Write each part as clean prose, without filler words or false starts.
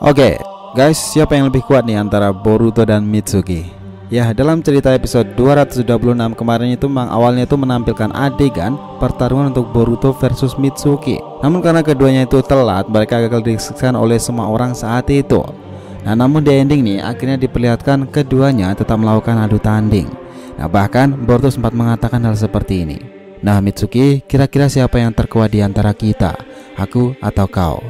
Oke, guys, siapa yang lebih kuat nih antara Boruto dan Mitsuki? Ya, dalam cerita episode 226 kemarin itu memang awalnya itu menampilkan adegan pertarungan untuk Boruto versus Mitsuki. Namun karena keduanya itu telat, mereka gagal disaksikan oleh semua orang saat itu. Nah, namun di ending nih akhirnya diperlihatkan keduanya tetap melakukan adu tanding. Nah, bahkan Boruto sempat mengatakan hal seperti ini. Nah, Mitsuki, kira-kira siapa yang terkuat di antara kita? Aku atau kau?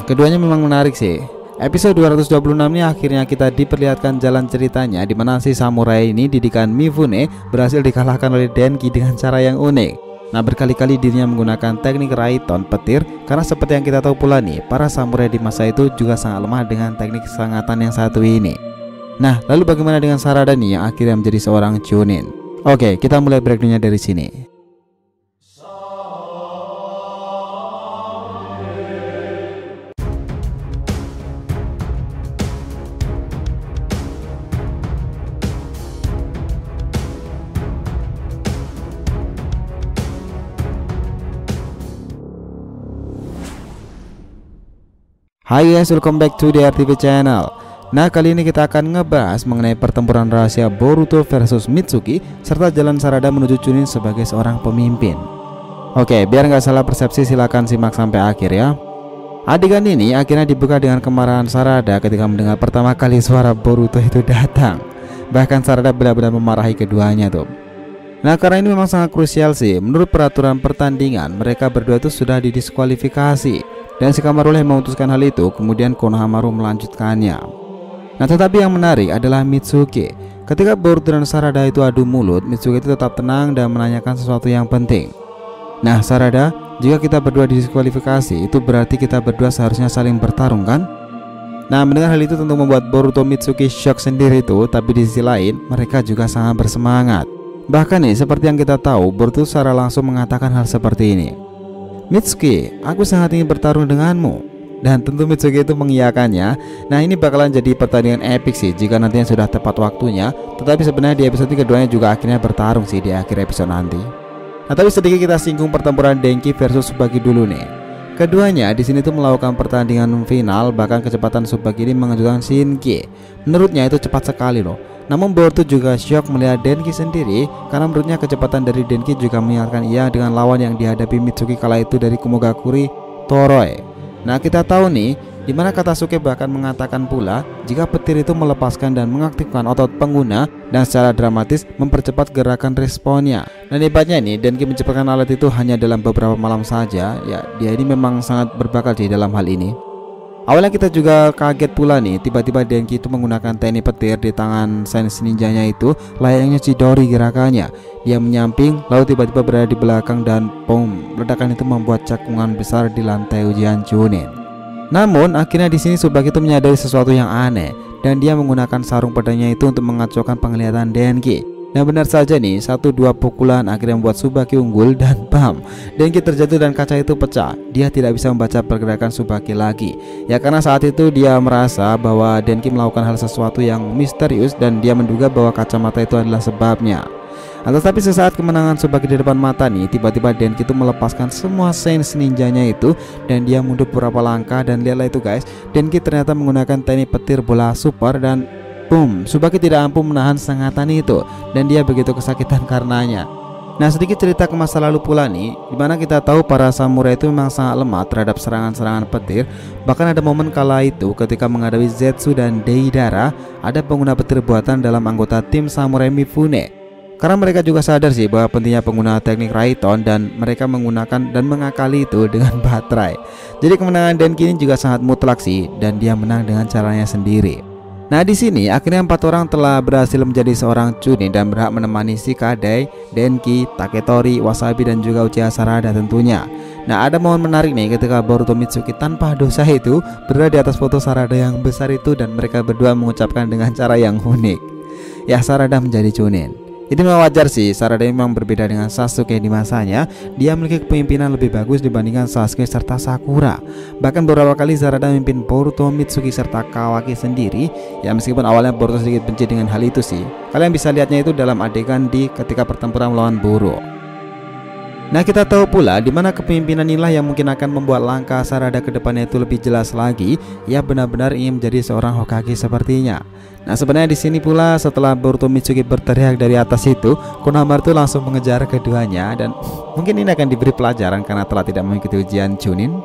Keduanya memang menarik sih. Episode 226 ini akhirnya kita diperlihatkan jalan ceritanya di mana si samurai ini didikan Mifune berhasil dikalahkan oleh Denki dengan cara yang unik. Nah, berkali-kali dirinya menggunakan teknik Raiton petir karena seperti yang kita tahu pula nih, para samurai di masa itu juga sangat lemah dengan teknik kesengatan yang satu ini. Nah, lalu bagaimana dengan Sarada nih yang akhirnya menjadi seorang Chunin? Oke, kita mulai breakdownnya dari sini. Hai guys, welcome back to the RTV channel. Nah, kali ini kita akan ngebahas mengenai pertempuran rahasia Boruto versus Mitsuki serta jalan Sarada menuju Chunin sebagai seorang pemimpin. Oke, biar nggak salah persepsi silahkan simak sampai akhir ya. Adegan ini akhirnya dibuka dengan kemarahan Sarada ketika mendengar pertama kali suara Boruto itu datang. Bahkan Sarada benar-benar memarahi keduanya tuh. Nah, karena ini memang sangat krusial sih. Menurut peraturan pertandingan, mereka berdua itu sudah didiskualifikasi. Dan Shikamaru yang memutuskan hal itu, kemudian Konohamaru melanjutkannya. Nah, tetapi yang menarik adalah Mitsuki. Ketika Boruto dan Sarada itu adu mulut, Mitsuki itu tetap tenang dan menanyakan sesuatu yang penting. Nah, Sarada, jika kita berdua didiskualifikasi, itu berarti kita berdua seharusnya saling bertarung kan? Nah, mendengar hal itu tentu membuat Boruto Mitsuki shock sendiri itu, tapi di sisi lain mereka juga sangat bersemangat. Bahkan nih, seperti yang kita tahu, Boruto secara langsung mengatakan hal seperti ini. Mitsuki, aku sangat ingin bertarung denganmu. Dan tentu Mitsuki itu mengiyakannya. Nah, ini bakalan jadi pertandingan epic sih jika nantinya sudah tepat waktunya. Tetapi sebenarnya di episode keduanya juga akhirnya bertarung sih di akhir episode nanti. Nah, tapi sedikit kita singgung pertempuran Denki versus Tsubaki dulu nih. Keduanya di sini tuh melakukan pertandingan final, bahkan kecepatan Tsubaki ini mengejutkan Shinki. Menurutnya itu cepat sekali loh. Namun Boruto juga syok melihat Denki sendiri karena menurutnya kecepatan dari Denki juga mengingatkan ia dengan lawan yang dihadapi Mitsuki kala itu dari Kumogakuri, Toroi. Nah, kita tahu nih dimana Katasuke bahkan mengatakan pula jika petir itu melepaskan dan mengaktifkan otot pengguna dan secara dramatis mempercepat gerakan responnya. Dan hebatnya nih, Denki menciptakan alat itu hanya dalam beberapa malam saja. Ya, dia ini memang sangat berbakat di dalam hal ini. Awalnya kita juga kaget pula nih, tiba-tiba Denki itu menggunakan teknik petir di tangan Sense ninjanya itu layaknya Chidori gerakannya. Dia menyamping lalu tiba-tiba berada di belakang dan boom, ledakan itu membuat cekungan besar di lantai ujian Chunin. Namun akhirnya di sini Tsubaki itu menyadari sesuatu yang aneh dan dia menggunakan sarung pedangnya itu untuk mengacaukan penglihatan Denki. Nah, benar saja nih, 1-2 pukulan akhirnya membuat Tsubaki unggul dan bam, Denki terjatuh dan kaca itu pecah. Dia tidak bisa membaca pergerakan Tsubaki lagi. Ya, karena saat itu dia merasa bahwa Denki melakukan hal sesuatu yang misterius dan dia menduga bahwa kacamata itu adalah sebabnya. Nah, tetapi sesaat kemenangan Tsubaki di depan mata nih, tiba-tiba Denki itu melepaskan semua sense ninjanya itu dan dia mundur beberapa langkah dan lihatlah itu guys, Denki ternyata menggunakan teknik petir bola super dan boom, Tsubaki tidak mampu menahan sengatan itu dan dia begitu kesakitan karenanya. Nah, sedikit cerita ke masa lalu pula nih, dimana kita tahu para samurai itu memang sangat lemah terhadap serangan-serangan petir. Bahkan ada momen kala itu ketika menghadapi Zetsu dan Deidara, ada pengguna petir buatan dalam anggota tim samurai Mifune. Karena mereka juga sadar sih bahwa pentingnya pengguna teknik Raiton dan mereka menggunakan dan mengakali itu dengan baterai. Jadi kemenangan Denki ini juga sangat mutlak sih dan dia menang dengan caranya sendiri. Nah, di sini akhirnya 4 orang telah berhasil menjadi seorang Chunin dan berhak menemani Shikadai, Denki, Taketori, Wasabi dan juga Uchiha Sarada tentunya. Nah, ada momen menarik nih ketika Boruto Mitsuki tanpa dosa itu berada di atas foto Sarada yang besar itu dan mereka berdua mengucapkan dengan cara yang unik. Ya, Sarada menjadi Chunin. Itu memang wajar sih, Sarada memang berbeda dengan Sasuke di masanya. Dia memiliki kepemimpinan lebih bagus dibandingkan Sasuke serta Sakura. Bahkan beberapa kali Sarada memimpin Boruto, Mitsuki serta Kawaki sendiri. Ya, meskipun awalnya Boruto sedikit benci dengan hal itu sih. Kalian bisa lihatnya itu dalam adegan di ketika pertempuran melawan Boro. Nah, kita tahu pula di mana kepemimpinan inilah yang mungkin akan membuat langkah Sarada ke depannya itu lebih jelas lagi. Ia benar-benar ingin menjadi seorang Hokage sepertinya. Nah, sebenarnya di sini pula setelah Boruto Mitsuki berteriak dari atas itu, Konohamaru langsung mengejar keduanya dan mungkin ini akan diberi pelajaran karena telah tidak mengikuti ujian Chunin.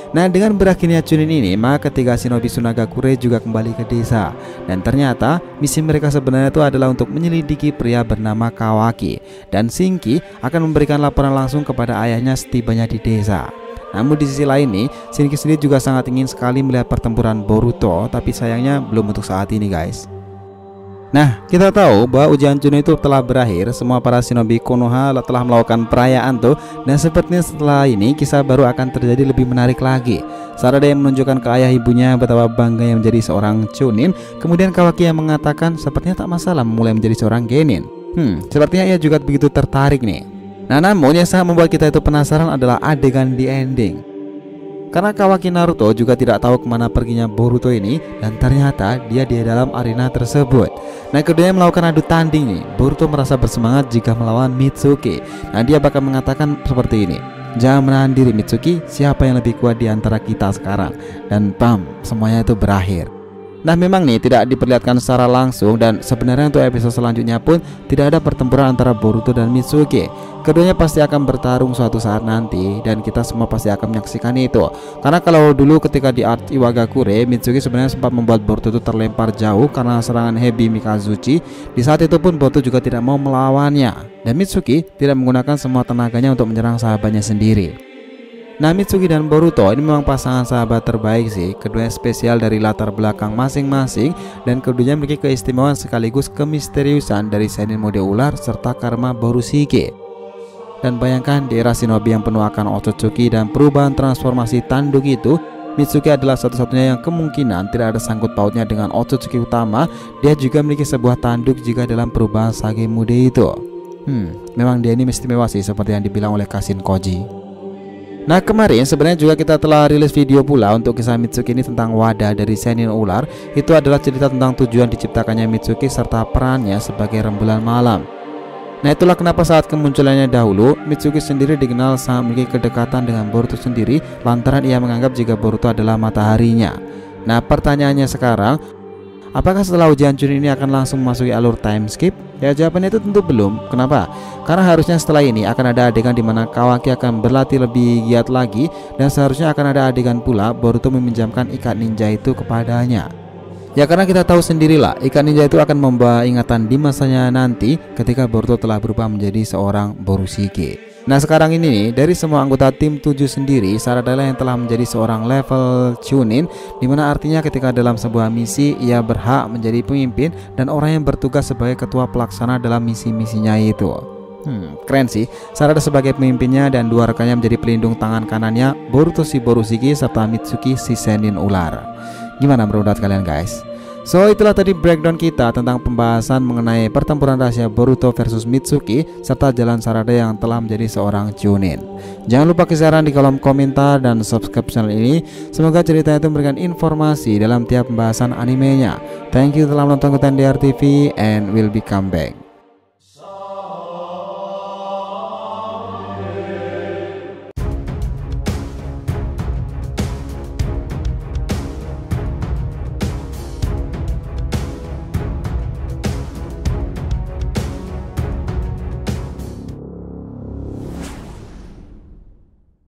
Nah, dengan berakhirnya Chunin ini, maka ketiga shinobi Tsunagakure juga kembali ke desa. Dan ternyata misi mereka sebenarnya itu adalah untuk menyelidiki pria bernama Kawaki. Dan Shinki akan memberikan laporan langsung kepada ayahnya setibanya di desa. Namun di sisi lain nih, Shinki sendiri juga sangat ingin sekali melihat pertempuran Boruto, tapi sayangnya belum untuk saat ini guys. Nah, kita tahu bahwa ujian Chunin itu telah berakhir. Semua para shinobi Konoha telah melakukan perayaan tuh. Dan sepertinya setelah ini kisah baru akan terjadi lebih menarik lagi. Sarada yang menunjukkan ke ayah ibunya betapa bangga yang menjadi seorang Chunin. Kemudian Kawaki yang mengatakan sepertinya tak masalah memulai menjadi seorang Genin. Sepertinya ia juga begitu tertarik nih. Nah, namun yang sangat membuat kita itu penasaran adalah adegan di ending. Karena Kawaki Naruto juga tidak tahu kemana perginya Boruto ini. Dan ternyata dia di dalam arena tersebut. Nah, keduanya melakukan adu tanding nih. Boruto merasa bersemangat jika melawan Mitsuki. Nah, dia bakal mengatakan seperti ini: jangan menahan diri Mitsuki, siapa yang lebih kuat di antara kita sekarang. Dan bam, semuanya itu berakhir. Nah, memang nih tidak diperlihatkan secara langsung. Dan sebenarnya untuk episode selanjutnya pun tidak ada pertempuran antara Boruto dan Mitsuki. Keduanya pasti akan bertarung suatu saat nanti. Dan kita semua pasti akan menyaksikan itu. Karena kalau dulu ketika di Art Iwagakure, Mitsuki sebenarnya sempat membuat Boruto itu terlempar jauh karena serangan Hebi Mikazuchi. Di saat itu pun Boruto juga tidak mau melawannya. Dan Mitsuki tidak menggunakan semua tenaganya untuk menyerang sahabatnya sendiri. Nah, Mitsuki dan Boruto ini memang pasangan sahabat terbaik sih. Keduanya spesial dari latar belakang masing-masing. Dan keduanya memiliki keistimewaan sekaligus kemisteriusan dari Senin mode ular serta karma Borushige. Dan bayangkan di era shinobi yang penuh akan Otsutsuki dan perubahan transformasi tanduk itu, Mitsuki adalah satu-satunya yang kemungkinan tidak ada sangkut pautnya dengan Otsutsuki utama. Dia juga memiliki sebuah tanduk jika dalam perubahan Sage mode itu. Memang dia ini istimewa sih seperti yang dibilang oleh Kashin Koji. Nah, kemarin sebenarnya juga kita telah rilis video pula untuk kisah Mitsuki ini tentang wadah dari Senin ular. Itu adalah cerita tentang tujuan diciptakannya Mitsuki serta perannya sebagai rembulan malam. Nah, itulah kenapa saat kemunculannya dahulu, Mitsuki sendiri dikenal sangat memiliki kedekatan dengan Boruto sendiri lantaran ia menganggap jika Boruto adalah mataharinya. Nah, pertanyaannya sekarang, apakah setelah ujian Chunin ini akan langsung memasuki alur time skip? Ya, jawabannya itu tentu belum. Kenapa? Karena harusnya setelah ini akan ada adegan di mana Kawaki akan berlatih lebih giat lagi. Dan seharusnya akan ada adegan pula Boruto meminjamkan ikat ninja itu kepadanya. Ya, karena kita tahu sendirilah ikat ninja itu akan membawa ingatan di masanya nanti ketika Boruto telah berubah menjadi seorang Borushige. Nah, sekarang ini nih, dari semua anggota tim 7 sendiri, Sarada yang telah menjadi seorang level Chunin, dimana artinya ketika dalam sebuah misi ia berhak menjadi pemimpin dan orang yang bertugas sebagai ketua pelaksana dalam misi-misinya itu. Keren sih. Sarada sebagai pemimpinnya dan dua rekannya menjadi pelindung tangan kanannya, Boruto si Borushige serta Mitsuki si Senin ular. Gimana menurut kalian guys? So, itulah tadi breakdown kita tentang pembahasan mengenai pertempuran rahasia Boruto versus Mitsuki serta jalan Sarada yang telah menjadi seorang Chunin. Jangan lupa kisaran di kolom komentar dan subscribe channel ini. Semoga ceritanya itu memberikan informasi dalam tiap pembahasan animenya. Thank you telah menonton konten DR TV and will be come back.